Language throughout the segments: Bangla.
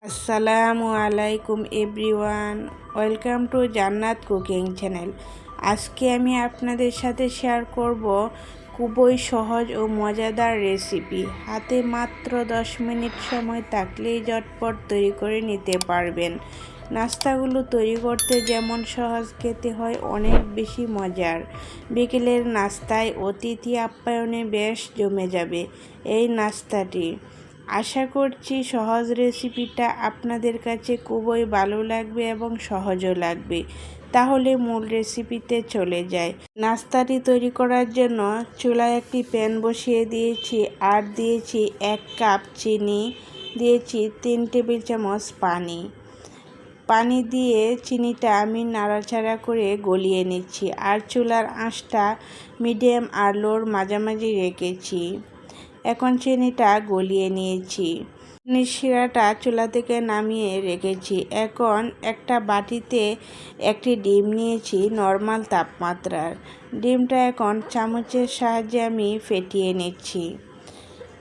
আসসালামু আলাইকুম এভরিওয়ান, ওয়েলকাম টু জান্নাত কুকিং চ্যানেল। আজকে আমি আপনাদের সাথে শেয়ার করব খুবই সহজ ও মজাদার রেসিপি। হাতে মাত্র 10 মিনিট সময় থাকলেই ঝটপট তৈরি করে নিতে পারবেন। নাস্তাগুলো তৈরি করতে যেমন সহজ, খেতে হয় অনেক বেশি মজার। বিকেলের নাস্তায় অতিথি আপ্যায়নে বেশ জমে যাবে এই নাস্তাটি। আশা করছি সহজ রেসিপিটা আপনাদের কাছে খুবই ভালো লাগবে এবং সহজও লাগবে। তাহলে মূল রেসিপিতে চলে যাই। নাস্তাটি তৈরি করার জন্য চুলায় একটি প্যান বসিয়ে দিয়েছি আর দিয়েছি 1 কাপ চিনি, দিয়েছি 3 টেবিল চামচ পানি দিয়ে চিনিটা আমি নাড়াচাড়া করে গলিয়ে নিচ্ছি আর চুলার আঁচটা মিডিয়াম আর লোর মাঝামাঝি রেখেছি। এখন চিনিটা গলিয়ে নিয়েছি। চিনির শিরাটা চুলা থেকে নামিয়ে রেখেছি। এখন একটা বাটিতে একটি ডিম নিয়েছি নর্মাল তাপমাত্রার। ডিমটা এখন চামচের সাহায্যে আমি ফেটিয়ে নিচ্ছি।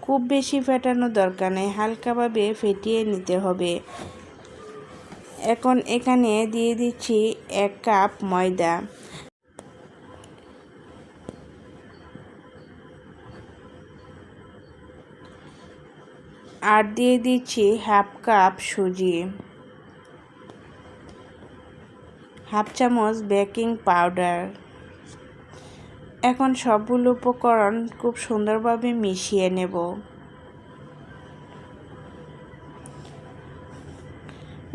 খুব বেশি ফেটানোর দরকার নেই, হালকাভাবে ফেটিয়ে নিতে হবে। এখন এখানে দিয়ে দিচ্ছি 1 কাপ ময়দা। আর দিয়ে দিচ্ছি 1/2 কাপ সুজি, 1/2 চামচ বেকিং পাউডার। এখন সবগুলো উপকরণ খুব সুন্দরভাবে মিশিয়ে নেব।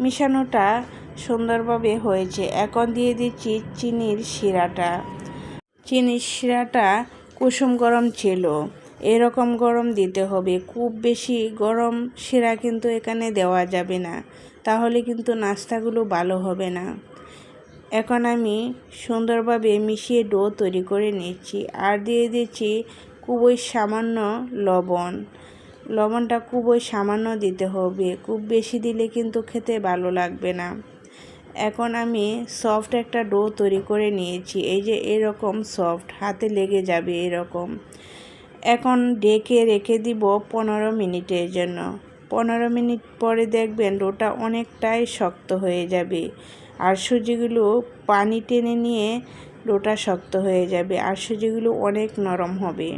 মিশানোটা সুন্দরভাবে হয়েছে। এখন দিয়ে দিচ্ছি চিনির শিরাটা কুসুম গরম ছিল, এরকম গরম দিতে হবে। খুব বেশি গরম শিরা কিন্তু এখানে দেওয়া যাবে না, তাহলে কিন্তু নাস্তাগুলো ভালো হবে না। এখন আমি সুন্দরভাবে মিশিয়ে ডো তৈরি করে নিচ্ছি আর দিয়ে দিচ্ছি খুবই সামান্য লবণটা খুবই সামান্য দিতে হবে, খুব বেশি দিলে কিন্তু খেতে ভালো লাগবে না। এখন আমি সফট একটা ডো তৈরি করে নিয়েছি, এই যে এরকম সফট, হাতে লেগে যাবে এরকম। এখন ঢেকে রেখে দিব 15 মিনিটের জন্য। 15 মিনিট পরে দেখবেন ডোটা অনেকটাই শক্ত হয়ে যাবে আর সুজিগুলো পানি টেনে নিয়ে ডোটা শক্ত হয়ে যাবে আর সুজিগুলো অনেক নরম হবে।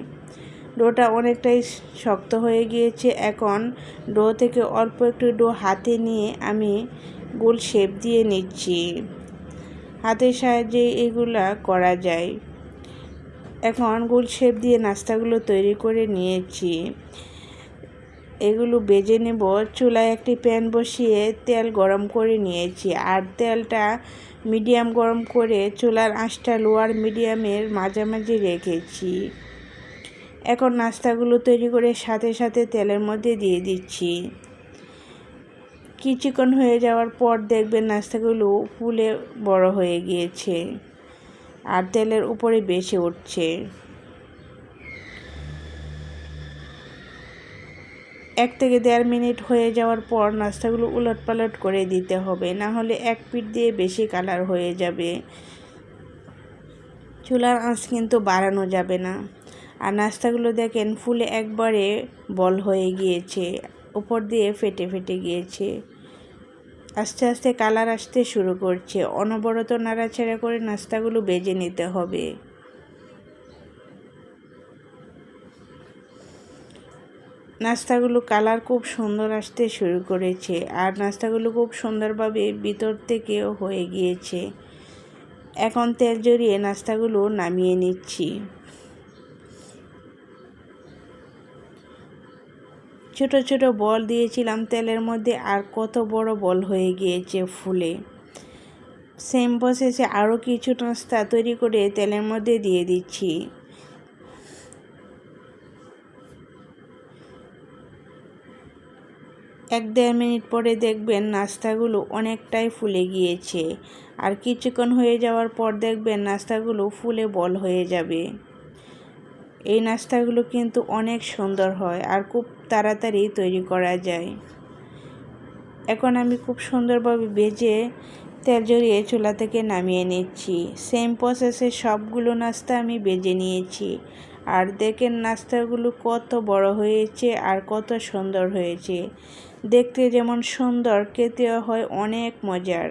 ডোটা অনেকটাই শক্ত হয়ে গিয়েছে। এখন ডো থেকে অল্প একটু ডো হাতে নিয়ে আমি গোল শেপ দিয়ে নিচ্ছি। হাতের সাহায্যে এগুলা করা যায়। এখন গোল শেপ দিয়ে নাস্তাগুলো তৈরি করে নিয়েছি। এগুলো ভেজে নেব। চুলায় একটি প্যান বসিয়ে তেল গরম করে নিয়েছি আর তেলটা মিডিয়াম গরম করে চুলার আঁচটা লো আর মিডিয়ামের মাঝামাঝি রেখেছি। এখন নাস্তাগুলো তৈরি করে সাথে সাথে তেলের মধ্যে দিয়ে দিচ্ছি। কিছুক্ষণ হয়ে যাওয়ার পর দেখবেন নাস্তাগুলো ফুলে বড় হয়ে গিয়েছে আর তেলের উপরে ভেসে উঠছে। 1 থেকে 1.5 মিনিট হয়ে যাওয়ার পর নাস্তাগুলো উলটপালট করে দিতে হবে, না হলে এক পিঠ দিয়ে বেশি কালার হয়ে যাবে। চুলার আঁচ কিন্তু বাড়ানো যাবে না। আর নাস্তাগুলো দেখেন ফুলে একবারে বল হয়ে গিয়েছে, উপর দিয়ে ফেটে গিয়েছে। আস্তে আস্তে কালার আসতে শুরু করছে। অনবরত নাড়াচাড়া করে নাস্তাগুলো ভেজে নিতে হবে। নাস্তাগুলো কালার খুব সুন্দর আসতে শুরু করেছে আর নাস্তাগুলো খুব সুন্দরভাবে ভিতর থেকেও হয়ে গিয়েছে। এখন তেল জড়িয়ে নাস্তাগুলো নামিয়ে নিচ্ছি। ছোট ছোট বল দিয়েছিলাম তেলের মধ্যে আর কত বড় বল হয়ে গিয়েছে ফুলে। সেম প্রসেসে আরও কিছু নাস্তা তৈরি করে তেলের মধ্যে দিয়ে দিচ্ছি। 1-1.5 মিনিট পরে দেখবেন নাস্তাগুলো অনেকটাই ফুলে গিয়েছে আর কিছুক্ষণ হয়ে যাওয়ার পর দেখবেন নাস্তাগুলো ফুলে বল হয়ে যাবে। এই নাস্তাগুলো কিন্তু অনেক সুন্দর হয় আর খুব তাড়াতাড়ি তৈরি করা যায়। এখন আমি খুব সুন্দরভাবে ভেজে তেল জড়িয়ে চুলা থেকে নামিয়ে নিচ্ছি। সেম প্রসেসে সবগুলো নাস্তা আমি ভেজে নিয়েছি আর দেখেন নাস্তাগুলো কত বড় হয়েছে আর কত সুন্দর হয়েছে। দেখতে যেমন সুন্দর, খেতেও হয় অনেক মজার।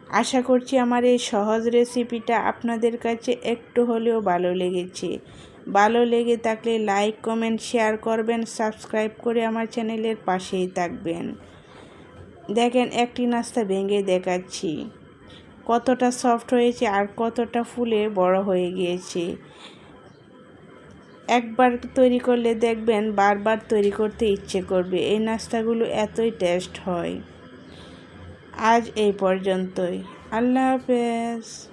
আশা করছি আমার এই সহজ রেসিপিটা আপনাদের কাছে একটু হলেও ভালো লেগেছে। ভালো লেগে থাকলে লাইক, কমেন্ট, শেয়ার করবেন, সাবস্ক্রাইব করে আমার চ্যানেলের পাশেই থাকবেন। দেখেন একটি নাস্তা ভেঙে দেখাচ্ছি কতটা সফট হয়েছে আর কতটা ফুলে বড় হয়ে গিয়েছে। একবার তৈরি করলে দেখবেন বারবার তৈরি করতে ইচ্ছে করবে। এই নাস্তাগুলো এতই টেস্ট হয়। আজ এই পর্যন্তই। আল্লাহ হাফেজ।